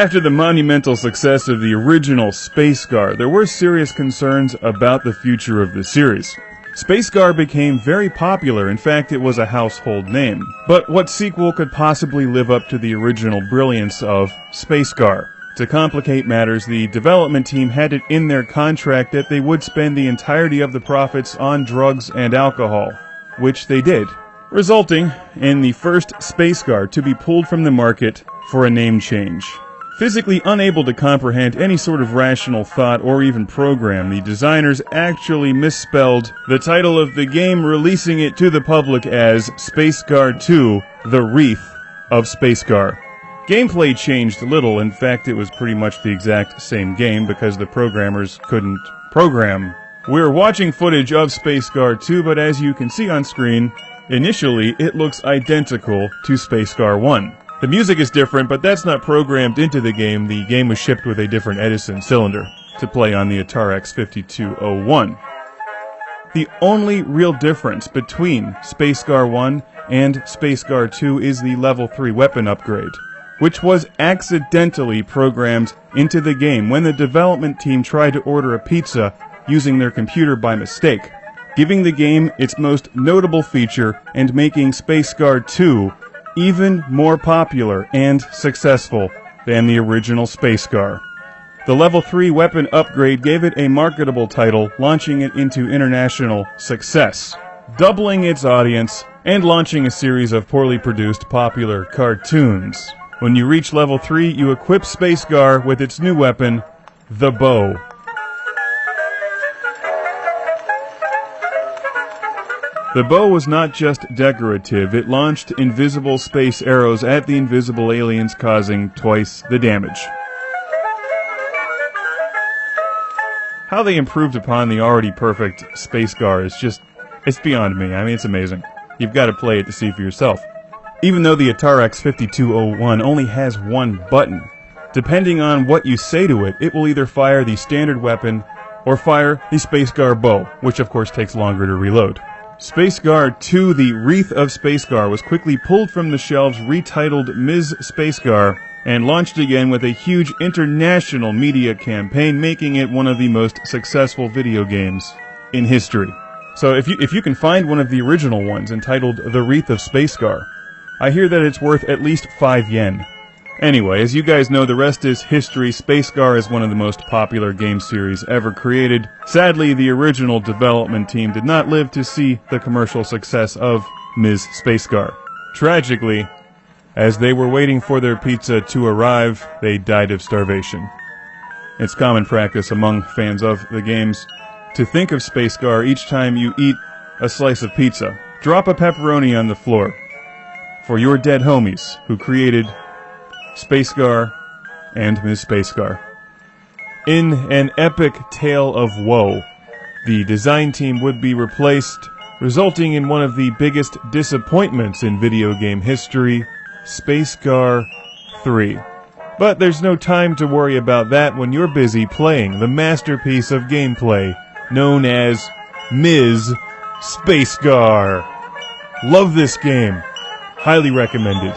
After the monumental success of the original Space GAR, there were serious concerns about the future of the series. Space GAR became very popular, in fact it was a household name. But what sequel could possibly live up to the original brilliance of Space GAR? To complicate matters, the development team had it in their contract that they would spend the entirety of the profits on drugs and alcohol, which they did, resulting in the first Space GAR to be pulled from the market for a name change. Physically unable to comprehend any sort of rational thought or even program, the designers actually misspelled the title of the game, releasing it to the public as Space GAR 2: The Wreath of Space GAR. Gameplay changed little. In fact, it was pretty much the exact same game because the programmers couldn't program. We're watching footage of Space GAR 2, but as you can see on screen, initially it looks identical to Space GAR 1. The music is different, but that's not programmed into the game. The game was shipped with a different Edison cylinder to play on the Atareks 5201. The only real difference between Space GAR 1 and Space GAR 2 is the level 3 weapon upgrade, which was accidentally programmed into the game when the development team tried to order a pizza using their computer by mistake, giving the game its most notable feature and making Space GAR 2 even more popular and successful than the original Space GAR. The level 3 weapon upgrade gave it a marketable title, launching it into international success, doubling its audience and launching a series of poorly produced popular cartoons. When you reach level 3, you equip Space GAR with its new weapon, the bow. The bow was not just decorative, it launched invisible space arrows at the invisible aliens, causing twice the damage. How they improved upon the already perfect Space GAR is it's beyond me. I mean, it's amazing. You've got to play it to see for yourself. Even though the Atareks 5201 only has one button, depending on what you say to it, it will either fire the standard weapon or fire the Space GAR bow, which of course takes longer to reload. Space GAR 2: The Wreath of Space GAR was quickly pulled from the shelves, retitled Ms. Space GAR, and launched again with a huge international media campaign, making it one of the most successful video games in history. So if you can find one of the original ones entitled The Wreath of Space GAR, I hear that it's worth at least 5 yen. Anyway, as you guys know, the rest is history. Space GAR is one of the most popular game series ever created. Sadly, the original development team did not live to see the commercial success of Ms. Space GAR. Tragically, as they were waiting for their pizza to arrive, they died of starvation. It's common practice among fans of the games to think of Space GAR each time you eat a slice of pizza. Drop a pepperoni on the floor for your dead homies who created Space GAR and Ms. Space GAR. In an epic tale of woe, the design team would be replaced, resulting in one of the biggest disappointments in video game history, Space GAR 3. But there's no time to worry about that when you're busy playing the masterpiece of gameplay known as Ms. Space GAR. Love this game. Highly recommended.